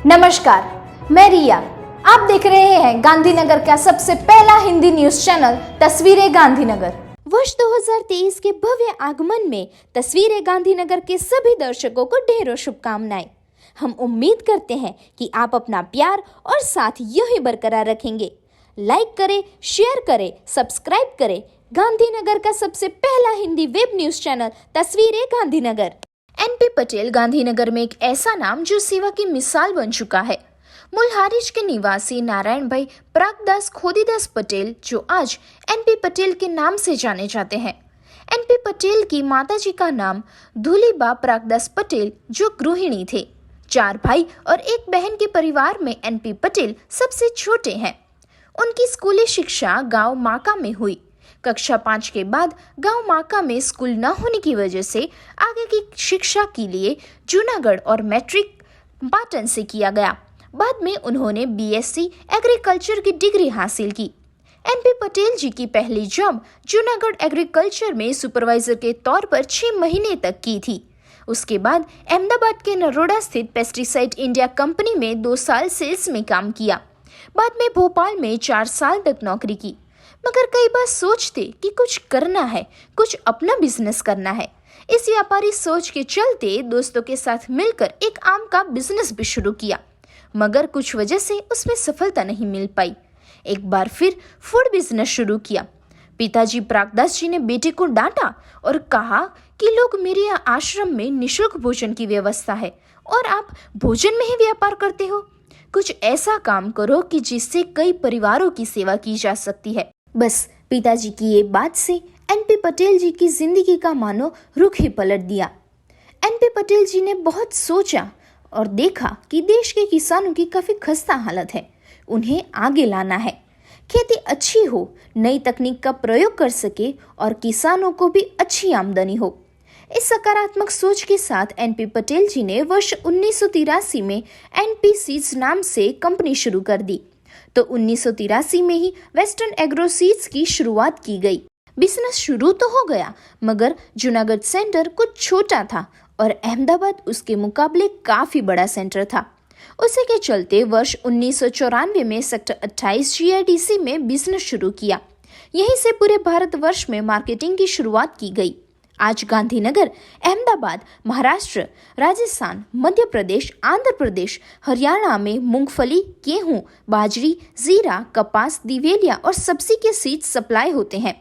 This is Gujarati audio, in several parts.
नमस्कार, मैं रिया। आप देख रहे हैं गांधीनगर का सबसे पहला हिंदी न्यूज चैनल तस्वीरें गांधीनगर। वर्ष 2023 के भव्य आगमन में तस्वीरें गांधीनगर के सभी दर्शकों को ढेरों शुभकामनाएं। हम उम्मीद करते हैं कि आप अपना प्यार और साथ यही बरकरार रखेंगे। लाइक करें, शेयर करें, सब्सक्राइब करें गांधीनगर का सबसे पहला हिंदी वेब न्यूज चैनल तस्वीरें गांधीनगर। एनपी पटेल गांधीनगर में एक ऐसा नाम जो सेवा की मिसाल बन चुका है। मुल्हारिज के निवासी नारायण भाई प्रागदास खोदीदास पटेल, जो आज एनपी पटेल के नाम से जाने जाते हैं। एनपी पटेल की माताजी का नाम धूलीबा प्रागदास पटेल, जो गृहिणी थे। 4 भाई और 1 बहन के परिवार में एनपी पटेल सबसे छोटे हैं। उनकी स्कूली शिक्षा गांव माका में हुई। कक्षा 5 के बाद गांव माका में स्कूल न होने की वजह से आगे की शिक्षा के लिए जूनागढ़ और मैट्रिक पाटन से किया गया। बाद में उन्होंने बीएससी एग्रीकल्चर की डिग्री हासिल की। एनपी पटेल जी की पहली जॉब जूनागढ़ एग्रीकल्चर में सुपरवाइजर के तौर पर 6 महीने तक की थी। उसके बाद अहमदाबाद के नरोडा स्थित पेस्टिसाइड इंडिया कंपनी में 2 साल सेल्स में काम किया। बाद में भोपाल में 4 साल तक नौकरी की। मगर कई बार सोचते कि कुछ करना है, कुछ अपना बिजनेस करना है। इस व्यापारी सोच के चलते दोस्तों के साथ मिलकर एक आम का बिजनेस भी शुरू किया, मगर कुछ वजह से उसमें सफलता नहीं मिल पाई। एक बार फिर फूड बिजनेस शुरू किया। पिताजी प्रागदास जी ने बेटे को डांटा और कहा कि लोग मेरे आश्रम में निःशुल्क भोजन की व्यवस्था है और आप भोजन में ही व्यापार करते हो। कुछ ऐसा काम करो कि जिससे कई परिवारों की सेवा की जा सकती है। बस पिताजी की ये बात से एनपी पटेल जी की जिंदगी का मानो रुख ही पलट दिया। एनपी पटेल जी ने बहुत सोचा और देखा कि देश के किसानों की काफी खस्ता हालत है। उन्हें आगे लाना है, खेती अच्छी हो, नई तकनीक का प्रयोग कर सके और किसानों को भी अच्छी आमदनी हो। इस सकारात्मक सोच के साथ एनपी पटेल जी ने वर्ष 1983 में एनपी सीड्स नाम से कंपनी शुरू कर दी। तो 1983 में ही वेस्टर्न एग्रो सीड्स की शुरुआत की गई। बिजनेस शुरू तो हो गया, मगर जूनागढ़ सेंटर कुछ छोटा था और अहमदाबाद उसके मुकाबले काफी बड़ा सेंटर था। उसी के चलते वर्ष 1994 में सेक्टर 28 जीआईडीसी में बिजनेस शुरू किया। यहीं से पूरे भारतवर्ष में मार्केटिंग की शुरुआत की गई। आज गांधीनगर, अहमदाबाद, महाराष्ट्र, राजस्थान, मध्य प्रदेश, आंध्र प्रदेश, हरियाणा में मूंगफली, गेहूं, बाजरी, जीरा, कपास, दिवेलिया और सब्जी के सीड्स सप्लाई होते हैं।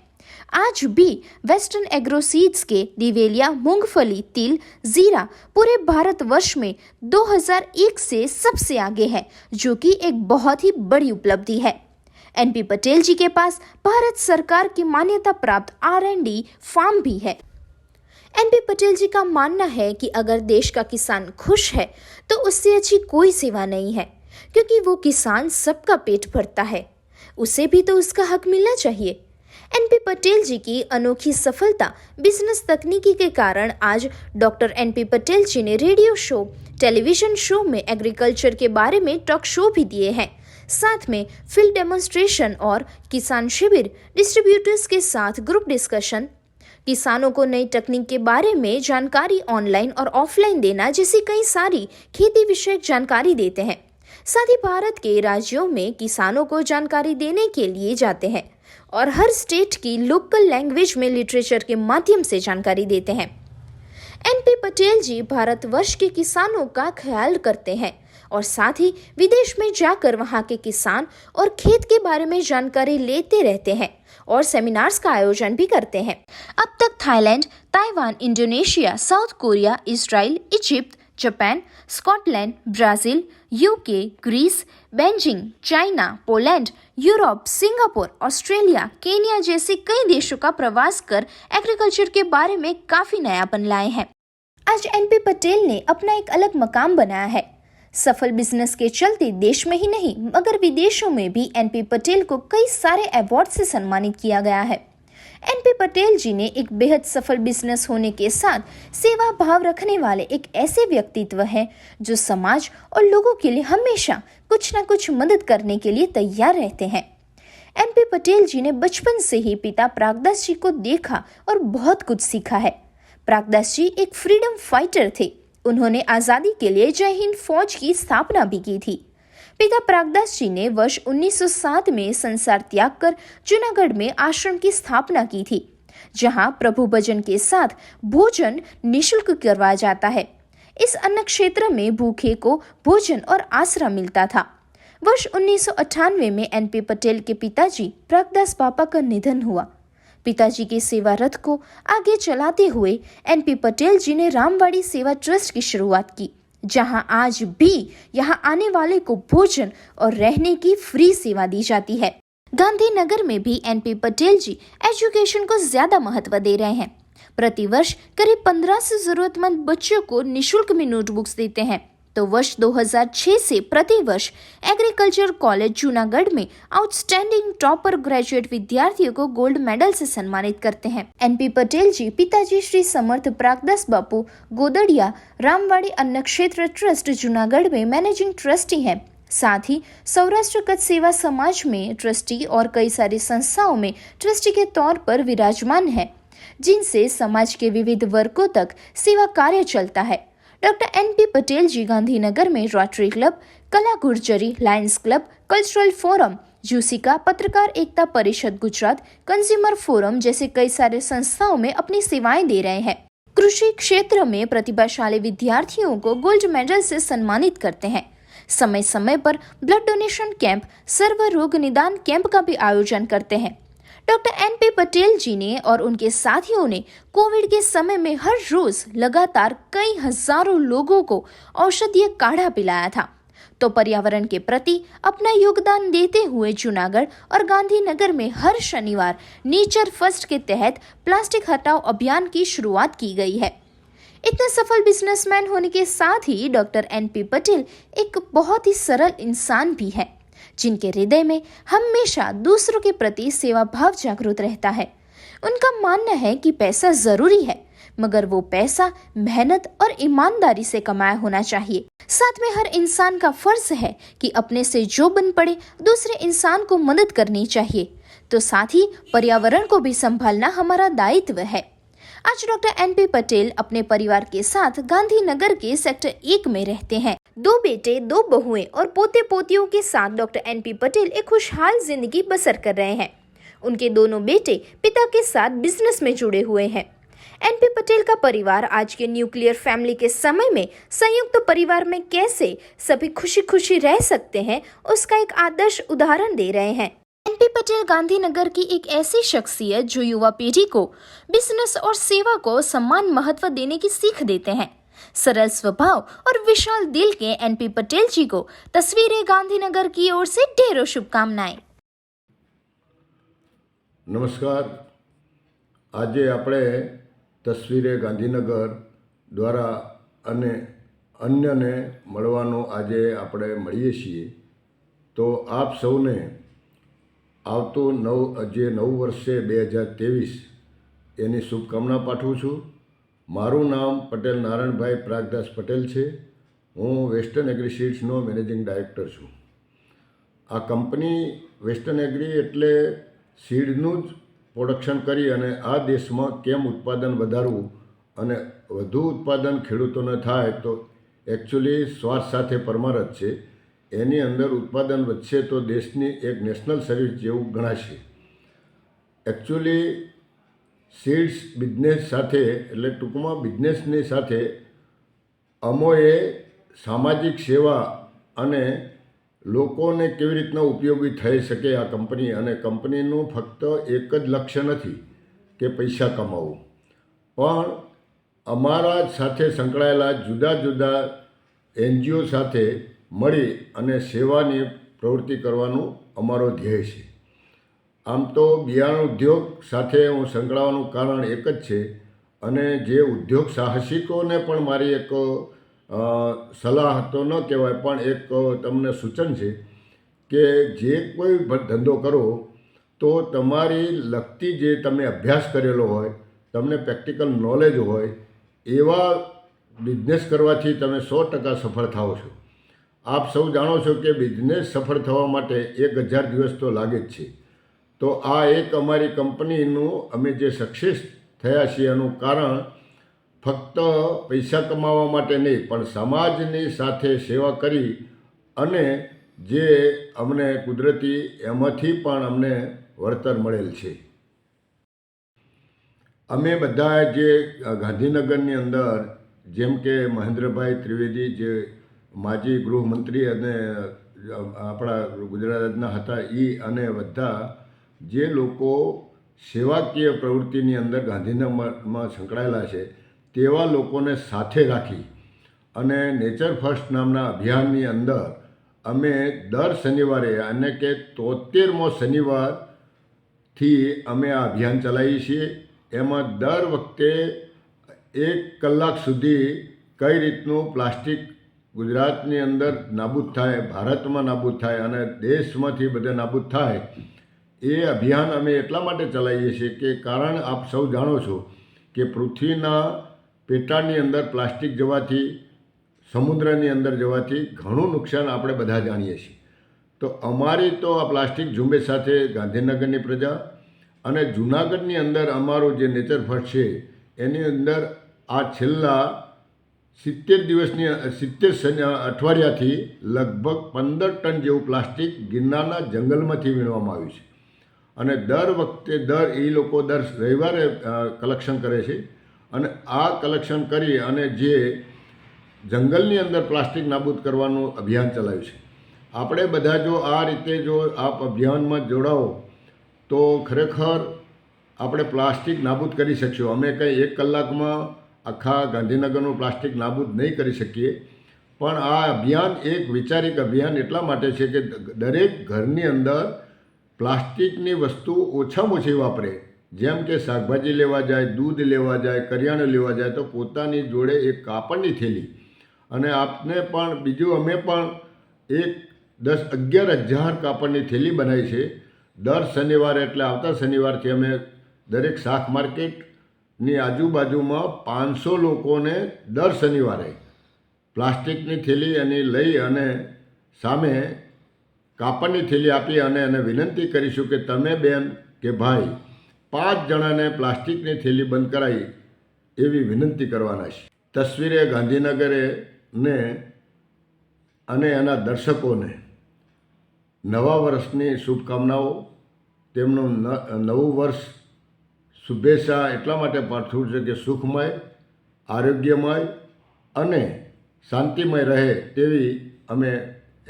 आज भी वेस्टर्न एग्रो सीड्स के दिवेलिया, मूंगफली, तिल, जीरा पूरे भारतवर्ष में 2001 से सबसे आगे है, जो कि एक बहुत ही बड़ी उपलब्धि है। एनपी पटेल जी के पास भारत सरकार की मान्यता प्राप्त R&D फार्म भी है। एनपी पटेल जी का मानना है कि अगर देश का किसान खुश है तो उससे अच्छी कोई सेवा नहीं है, क्योंकि वो किसान सबका पेट भरता है, उसे भी तो उसका हक मिलना चाहिए। एनपी पटेल जी की अनोखी सफलता बिजनेस तकनीकी के कारण आज डॉक्टर एनपी पटेल जी ने रेडियो शो, टेलीविजन शो में एग्रीकल्चर के बारे में टॉक शो भी दिए हैं। साथ में फील्ड डेमोन्स्ट्रेशन और किसान शिविर, डिस्ट्रीब्यूटर्स के साथ ग्रुप डिस्कशन, किसानों को नई तकनीक के बारे में जानकारी ऑनलाइन और ऑफलाइन देना जैसी कई सारी खेती विषयक जानकारी देते हैं। साथ ही भारत के राज्यों में किसानों को जानकारी देने के लिए जाते हैं और हर स्टेट की लोकल लैंग्वेज में लिटरेचर के माध्यम से जानकारी देते हैं। एनपी पटेल जी भारतवर्ष के किसानों का ख्याल करते हैं और साथ ही विदेश में जाकर वहां के किसान और खेत के बारे में जानकारी लेते रहते हैं और सेमिनार्स का आयोजन भी करते हैं। अब तक Thailand, Taiwan, Indonesia, South Korea, Israel, Egypt, Japan, Scotland, Brazil, UK, Greece, Beijing, China, Poland, Europe, Singapore, Australia, Kenya जैसे कई देशों का प्रवास कर एग्रीकल्चर के बारे में काफी नयापन लाए हैं। आज एनपी पटेल ने अपना एक अलग मकाम बनाया है। सफल बिजनेस के चलते देश में ही नहीं मगर विदेशों में भी एनपी पटेल को कई सारे अवार्ड से सम्मानित किया गया है। एनपी पटेल जी ने एक बेहद सफल बिजनेस होने के साथ सेवा भाव रखने वाले एक ऐसे व्यक्तित्व हैं जो समाज और लोगों के लिए हमेशा कुछ न कुछ मदद करने के लिए तैयार रहते हैं। एनपी पटेल जी ने बचपन से ही पिता प्रागदास जी को देखा और बहुत कुछ सीखा है। प्रागदास जी एक फ्रीडम फाइटर थे। उन्होंने आज़ादी के लिए जय हिंद फौज की स्थापना भी की थी। पिता प्रागदास जी ने वर्ष 1907 में संसार त्याग कर जूनागढ़ में आश्रम की स्थापना की थी, जहां प्रभु भजन के साथ भोजन निःशुल्क करवाया जाता है। इस अन्न क्षेत्र में भूखे को भोजन और आसरा मिलता था। वर्ष 1998 में एनपी पटेल के पिताजी प्रागदास बापा का निधन हुआ। पिताजी के सेवा रथ को आगे चलाते हुए एनपी पटेल जी ने रामवाड़ी सेवा ट्रस्ट की शुरुआत की, जहां आज भी यहां आने वाले को भोजन और रहने की फ्री सेवा दी जाती है। गांधीनगर में भी एनपी पटेल जी एजुकेशन को ज्यादा महत्व दे रहे हैं। प्रतिवर्ष करीब 1500 जरूरतमंद बच्चों को निःशुल्क में नोटबुक्स देते हैं। तो वर्ष 2006 से प्रतिवर्ष एग्रीकल्चर कॉलेज जूनागढ़ में आउटस्टैंडिंग टॉपर ग्रेजुएट विद्यार्थियों को गोल्ड मेडल से सम्मानित करते हैं। एनपी पटेल जी पिताजी श्री समर्थ प्रागदास बापू गोदड़िया रामवाड़ी अन्न क्षेत्र ट्रस्ट जूनागढ़ में मैनेजिंग ट्रस्टी हैं। साथ ही सौराष्ट्र कच्छ सेवा समाज में ट्रस्टी और कई सारी संस्थाओं में ट्रस्टी के तौर पर विराजमान है, जिनसे समाज के विविध वर्गों तक सेवा कार्य चलता है। डॉक्टर एनपी पटेल जी गांधीनगर में Rotary Club, Kala Gurjari, Lions Club, cultural forum, जूसिका, पत्रकार एकता परिषद गुजरात, कंज्यूमर फोरम जैसे कई सारे संस्थाओं में अपनी सेवाएं दे रहे हैं। कृषि क्षेत्र में प्रतिभाशाली विद्यार्थियों को गोल्ड मेडल से सम्मानित करते हैं। समय समय पर ब्लड डोनेशन कैंप, सर्व रोग निदान कैंप का भी आयोजन करते हैं। डॉक्टर एनपी पटेल जी ने और उनके साथियों ने कोविड के समय में हर रोज लगातार कई हजारों लोगों को औषधीय काढ़ा पिलाया था। तो पर्यावरण के प्रति अपना योगदान देते हुए जूनागढ़ और गांधीनगर में हर शनिवार नेचर फर्स्ट के तहत प्लास्टिक हटाओ अभियान की शुरुआत की गई है। इतने सफल बिजनेसमैन होने के साथ ही डॉक्टर एनपी पटेल एक बहुत ही सरल इंसान भी है, जिनके हृदय में हमेशा दूसरों के प्रति सेवा भाव जागृत रहता है। उनका मानना है कि पैसा जरूरी है, मगर वो पैसा मेहनत और ईमानदारी से कमाया होना चाहिए। साथ में हर इंसान का फर्ज है कि अपने से जो बन पड़े दूसरे इंसान को मदद करनी चाहिए। तो साथ ही पर्यावरण को भी संभालना हमारा दायित्व है। आज डॉक्टर एनपी पटेल अपने परिवार के साथ गांधीनगर के सेक्टर 1 में रहते हैं। 2 बेटे, 2 बहुएं और पोते पोतियों के साथ डॉक्टर एनपी पटेल एक खुशहाल जिंदगी बसर कर रहे हैं। उनके दोनों बेटे पिता के साथ बिजनेस में जुड़े हुए हैं। एनपी पटेल का परिवार आज के न्यूक्लियर फैमिली के समय में संयुक्त परिवार में कैसे सभी खुशी खुशी रह सकते हैं, उसका एक आदर्श उदाहरण दे रहे हैं। एनपी पटेल गांधीनगर की एक ऐसी शख्सियत जो युवा पीढ़ी को बिजनेस और सेवा को समान महत्व देने की सीख देते हैं। सरल स्वभाव और विशाल दिल के एनपी पटेल जी को तस्वीरें गांधीनगर की ओर से ढेरों शुभकामनाएं। नमस्कार। आज આપણે તસવીરે ગાંધીનગર દ્વારા અને અન્યને મળવાનો આજે આપણે મળીએ છીએ। તો આપ સૌને આવતું નવું વર્ષ છે 2023 એની શુભકામના પાઠવું છું। મારું નામ પટેલ નારાયણભાઈ પ્રાગદાસ પટેલ છે। હું વેસ્ટર્ન એગ્રી સીડ્સનો મેનેજિંગ ડાયરેક્ટર છું। આ કંપની વેસ્ટર્ન એગ્રી એટલે સીડનું જ પ્રોડક્શન કરી અને આ દેશમાં કેમ ઉત્પાદન વધારવું અને વધુ ઉત્પાદન ખેડૂતોને થાય તો એકચ્યુઅલી સ્વાર્થ સાથે પરમારથ છે। એની અંદર ઉત્પાદન વધશે તો દેશની એક નેશનલ સર્વિસ જેવું ગણાશે। એકચ્યુઅલી સીડ્સ બિઝનેસ સાથે એટલે ટૂંકમાં બિઝનેસની સાથે અમોએ સામાજિક સેવા અને લોકોને કેવી રીતના ઉપયોગી થઈ શકે આ કંપની, અને કંપનીનું ફક્ત એક જ લક્ષ્ય નથી કે પૈસા કમાવું, પણ અમારા સાથે સંકળાયેલા જુદા જુદા એનજીઓ સાથે મળી અને સેવાની પ્રવૃત્તિ કરવાનું અમારો ધ્યેય છે। આમ તો બિયારણ ઉદ્યોગ સાથે હું સંકળાવાનું કારણ એક જ છે, અને જે ઉદ્યોગ સાહસિકોને પણ મારી એક સલાહ તો ન કહેવાય પણ એક તમને સૂચન છે કે જે કોઈ ધંધો કરો તો તમારી લગતી જે તમે અભ્યાસ કરેલો હોય, તમને પ્રેક્ટિકલ નોલેજ હોય એવા બિઝનેસ કરવાથી તમે 100% સફળ થાઓ છો। આપ સૌ જાણો છો કે બિઝનેસ સફળ થવા માટે 1000 દિવસ તો લાગે જ છે। તો આ એક અમારી કંપનીનું અમે જે સક્સેસ થયા છીએ એનું કારણ ફક્ત પૈસા કમાવા માટે નહીં પણ સમાજની સાથે સેવા કરી અને જે અમને કુદરતી એમાંથી પણ અમને વળતર મળેલ છે. અમે બધા જે ગાંધીનગરની અંદર જેમ કે મહેન્દ્રભાઈ ત્રિવેદી જે માજી ગૃહમંત્રી અને આપણા ગુજરાતના હતા એ અને બધા જે લોકો સેવાકીય પ્રવૃત્તિની અંદર ગાંધીનગરમાં સંકળાયેલા છે તેવા લોકોને સાથે રાખી અને નેચર ફર્સ્ટ નામના અભિયાનની અંદર અમે દર શનિવારે એટલે કે 73મો શનિવારથી અમે આ અભિયાન ચલાવીએ છીએ. એમાં દર વખતે 1 કલાક સુધી કઈ રીતનું પ્લાસ્ટિક ગુજરાતની અંદર નાબૂદ થાય, ભારતમાં નાબૂદ થાય અને દેશમાંથી બધે નાબૂદ થાય એ અભિયાન અમે એટલા માટે ચલાવીએ છીએ કે કારણ આપ સૌ જાણો છો કે પૃથ્વીના પેટાળની અંદર પ્લાસ્ટિક જવાથી, સમુદ્રની અંદર જવાથી ઘણું નુકસાન આપણે બધા જાણીએ છીએ. તો અમારી તો આ પ્લાસ્ટિક ઝુંબેશ સાથે ગાંધીનગરની પ્રજા અને જૂનાગઢની અંદર અમારું જે નેચર ફર્સ્ટ છે એની અંદર આ છેલ્લા 70 અઠવાડિયાથી લગભગ 15 ટન જેવું પ્લાસ્ટિક ગિરનારના જંગલમાંથી વીણવામાં આવ્યું છે. અને દર વખતે એ લોકો દર રવિવારે કલેક્શન કરે છે અને આ કલેક્શન કરી અને જે જંગલની અંદર પ્લાસ્ટિક નાબૂદ કરવાનું અભિયાન ચલાવ્યું છે. આપણે બધા જો આ રીતે જો આ અભિયાનમાં જોડાઓ તો ખરેખર આપણે પ્લાસ્ટિક નાબૂદ કરી શકીશું. અમે કંઈ 1 કલાકમાં આખા ગાંધીનગરનું પ્લાસ્ટિક નાબૂદ નહીં કરી શકીએ પણ આ અભિયાન એક વિચારિક અભિયાન એટલા માટે છે કે દરેક ઘરની અંદર પ્લાસ્ટિકની વસ્તુ ઓછામાં ઓછી વાપરે. જેમ કે શાકભાજી લેવા જાય, દૂધ લેવા જાય, કરિયાણું લેવા જાય તો પોતાની જોડે એક કાપડની થેલી અને આપને પણ બીજું અમે પણ 11,000 કાપડની થેલી બનાવી છે. દર શનિવારે એટલે આવતા શનિવારથી અમે દરેક શાક માર્કેટની આજુબાજુમાં 500 લોકોને દર શનિવારે પ્લાસ્ટિકની થેલી એની લઈ અને સામે કાપડની થેલી આપી અને એને વિનંતી કરીશું કે તમે બેન કે ભાઈ 5 જણાને પ્લાસ્ટિકની થેલી બંધ કરાવી એવી વિનંતી કરવાના છે. તસવીરે ગાંધીનગરે ને અને એના દર્શકોને નવા વર્ષની શુભકામનાઓ. તેમનું નવું વર્ષ શુભેચ્છા એટલા માટે પાઠવું છે કે સુખમય, આરોગ્યમય અને શાંતિમય રહે તેવી અમે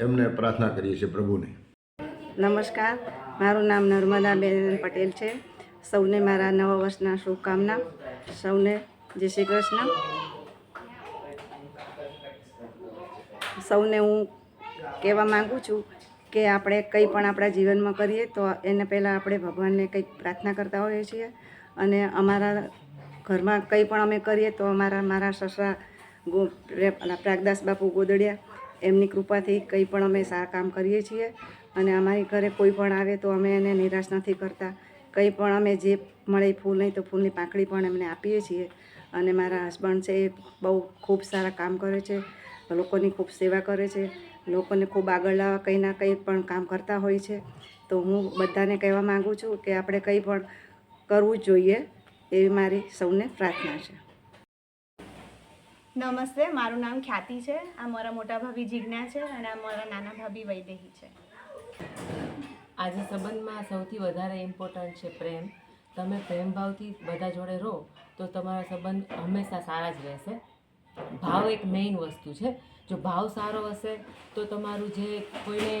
એમને પ્રાર્થના કરીએ છીએ પ્રભુને. નમસ્કાર, મારું નામ નર્મદાબેન પટેલ છે. સૌને મારા નવા વર્ષના શુભકામના. સૌને જય શ્રી કૃષ્ણ. સૌને હું કહેવા માગું છું કે આપણે કંઈ પણ આપણા જીવનમાં કરીએ તો એને પહેલાં આપણે ભગવાનને કંઈક પ્રાર્થના કરતા હોઈએ છીએ અને અમારા ઘરમાં કંઈ પણ અમે કરીએ તો મારા સસરા પ્રાગદાસ બાપુ ગોદડિયા એમની કૃપાથી કંઈ પણ અમે સારા કામ કરીએ છીએ અને અમારી ઘરે કોઈ પણ આવે તો અમે એને નિરાશ નથી કરતા. કંઈ પણ અમે જે મળે ફૂલ નહીં તો ફૂલની પાંખડી પણ એમને આપીએ છીએ. અને મારા હસબન્ડ છે એ બહુ ખૂબ સારા કામ કરે છે, લોકોની ખૂબ સેવા કરે છે, લોકોને ખૂબ આગળ લાવવા કંઈ ના કંઈ પણ કામ કરતા હોય છે. તો હું બધાને કહેવા માગું છું કે આપણે કંઈ પણ કરવું જ જોઈએ એવી મારી સૌને પ્રાર્થના છે. નમસ્તે, મારું નામ ખ્યાતિ છે. આ મારા મોટા ભાભી જિજ્ઞા છે અને આ મારા નાના ભાભી વૈદેહી છે. આજે સંબંધમાં સૌથી વધારે ઇમ્પોર્ટન્ટ છે પ્રેમ. તમે પ્રેમ ભાવથી બધા જોડે રહો તો તમારા સંબંધ હંમેશા સારા જ રહેશે. ભાવ એક મેઇન વસ્તુ છે. જો ભાવ સારો હશે તો તમારું જે કોઈને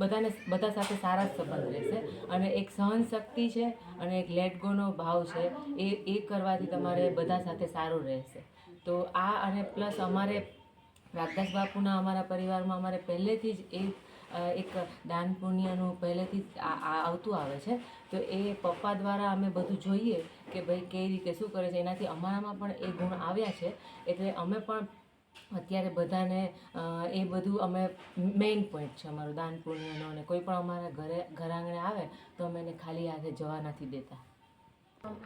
બધા સાથે સારા જ સંબંધ રહેશે. અને એક સહનશક્તિ છે અને એક લેટ ગોનો ભાવ છે એ કરવાથી તમારે બધા સાથે સારું રહેશે. તો આ અને પ્લસ અમારે પ્રાગદાસ બાપુના અમારા પરિવારમાં અમારે પહેલેથી જ એક દાન પુણ્યનું પહેલેથી જ આવતું આવે છે. તો એ પપ્પા દ્વારા અમે બધું જોઈએ કે ભાઈ કઈ રીતે શું કરે છે, એનાથી અમારામાં પણ એ ગુણ આવ્યા છે. એટલે અમે પણ અત્યારે બધાને એ બધું અમે મેઇન પોઈન્ટ છે અમારું દાન પુણ્યનો. અને કોઈ પણ અમારા ઘર આંગણે આવે તો અમે એને ખાલી હાથે જવા નથી દેતા.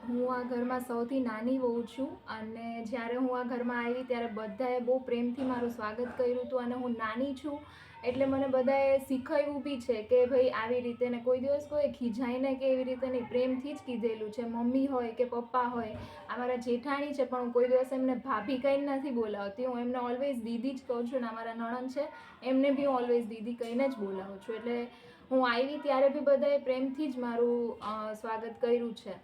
હું આ ઘરમાં સૌથી નાની વહુ છું અને જ્યારે હું આ ઘરમાં આવી ત્યારે બધાએ બહુ પ્રેમથી મારું સ્વાગત કર્યું હતું અને હું નાની છું એટલે મને બધાએ શીખવ્યું બી છે કે ભાઈ આવી રીતે ને કોઈ દિવસ કોઈ ખીજાઈને કે એવી રીતે નહીં, પ્રેમથી જ કીધેલું છે. મમ્મી હોય કે પપ્પા હોય, આ મારા જેઠાણી છે પણ હું કોઈ દિવસ એમને ભાભી કહીને નથી બોલાવતી. હું એમને ઓલવેઝ દીદી જ કહું છું. ને અમારા નણંદ છે એમને બી ઓલવેઝ દીદી કહીને જ બોલાવું છું. એટલે હું આવી ત્યારે બી બધાએ પ્રેમથી જ મારું સ્વાગત કર્યું છે.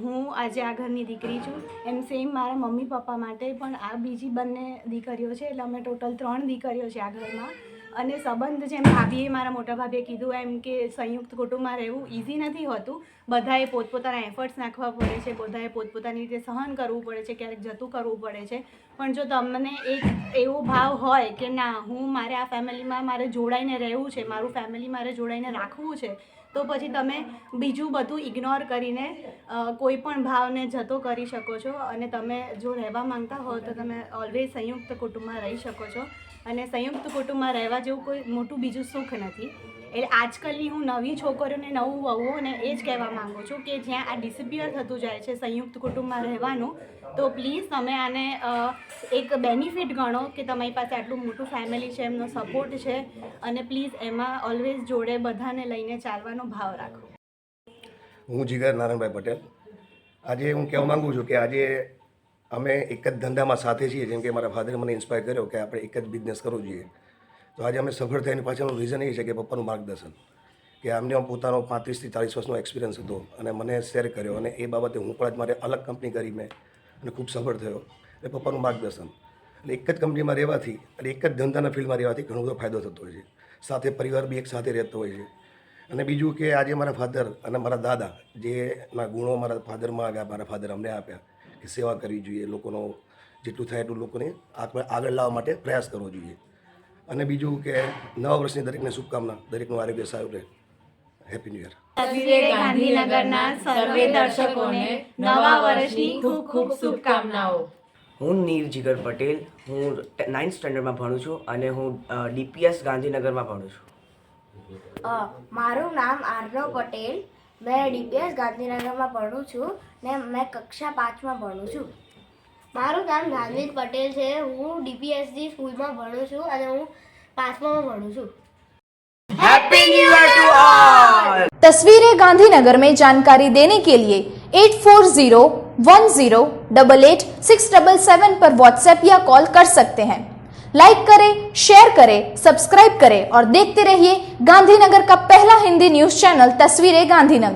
હું આજે આ ઘરની દીકરી છું. એમ સેમ મારા મમ્મી પપ્પા માટે પણ આ બીજી બંને દીકરીઓ છે, એટલે અમે ટોટલ 3 દીકરીઓ છે આ ઘરમાં. અને સંબંધ જેમ ભાભીએ મારા મોટા ભાભીએ કીધું એમ કે સંયુક્ત કુટુંબમાં રહેવું ઇઝી નથી હોતું. બધાએ પોતપોતાના એફર્ટ્સ નાખવા પડે છે, બધાએ પોતપોતાની રીતે સહન કરવું પડે છે, ક્યારેક જતું કરવું પડે છે. પણ જો તમને એક એવો ભાવ હોય કે ના, હું મારે આ ફેમિલીમાં મારે જોડાઈને રહેવું છે, મારું ફેમિલી મારે જોડાઈને રાખવું છે, તો પછી તમે બીજું બધું ઇગ્નોર કરીને કોઈ પણ ભાવને જતો કરી શકો છો. અને તમે જો રહેવા માંગતા હો તો તમે ઓલવેઝ સંયુક્ત કુટુંબમાં રહી શકો છો. અને સંયુક્ત કુટુંબમાં રહેવા જેવું કોઈ મોટું બીજું સુખ નથી. એટલે આજકાલની હું નવી છોકરીઓને, નવું વહુઓને એ જ કહેવા માગું છું કે જ્યાં આ ડિસપિયર થતું જાય છે સંયુક્ત કુટુંબમાં રહેવાનું, તો પ્લીઝ તમે આને એક બેનિફિટ ગણો કે તમારી પાસે આટલું મોટું ફેમિલી છે, એમનો સપોર્ટ છે, અને પ્લીઝ એમાં ઓલવેઝ જોડે બધાને લઈને ચાલવાનો ભાવ રાખો. હું જીગર નારાયણભાઈ પટેલ. આજે હું કહેવા માગું છું કે આજે અમે એક જ ધંધામાં સાથે છીએ. જેમ કે મારા ફાધરે મને ઇન્સ્પાયર કર્યો કે આપણે એક જ બિઝનેસ કરવો જોઈએ. તો આજે અમે સફળ થયાની પાછળનું રીઝન એ છે કે પપ્પાનું માર્ગદર્શન, કે અમને પોતાનો 35 થી 40 વર્ષનો એક્સપિરિયન્સ હતો અને મને શેર કર્યો. અને એ બાબતે હું પણ મારે અલગ કંપની કરી મેં અને ખૂબ સફળ થયો. એટલે પપ્પાનું માર્ગદર્શન. એટલે એક જ કંપનીમાં રહેવાથી અને એક જ ધંધાના ફિલ્ડમાં રહેવાથી ઘણો બધો ફાયદો થતો હોય છે. સાથે પરિવાર બી એક સાથે રહેતો હોય છે. અને બીજું કે આજે મારા ફાધર અને મારા દાદા જેના ગુણો મારા ફાધરમાં આવ્યા, મારા ફાધર અમને આપ્યા કે સેવા કરવી જોઈએ, લોકોનો જેટલું થાય એટલું લોકોને આગળ લાવવા માટે પ્રયાસ કરવો જોઈએ. અને બીજું કે નવા વર્ષની દરેકને શુભકામના, દરેકનું આરોગ્ય સારું રહે. Happy new year. તસવીરે ગાંધીનગરના સર્વે દર્શકોને નવા વર્ષની ખૂબ ખૂબ શુભકામનાઓ. હું નીર જીગર પટેલ. હું 9th સ્ટેન્ડર્ડમાં ભણું છું અને હું DPS ગાંધીનગરમાં ભણું છું. મારું નામ આર્નવ પટેલ. મેં DPS ગાંધીનગરમાં ભણું છું ને મેં કક્ષા 5માં ભણું છું. મારું નામ ધાર્મિક પટેલ છે. હું DPSG સ્કૂલમાં ભણું છું અને હું 5માં ભણું છું. Happy new year to all. तस्वीरें गांधीनगर में जानकारी देने के लिए 8401088677 पर व्हाट्सएप या कॉल कर सकते हैं. लाइक करें, शेयर करें, सब्सक्राइब करें और देखते रहिए गांधीनगर का पहला हिंदी न्यूज चैनल तस्वीरें गांधीनगर.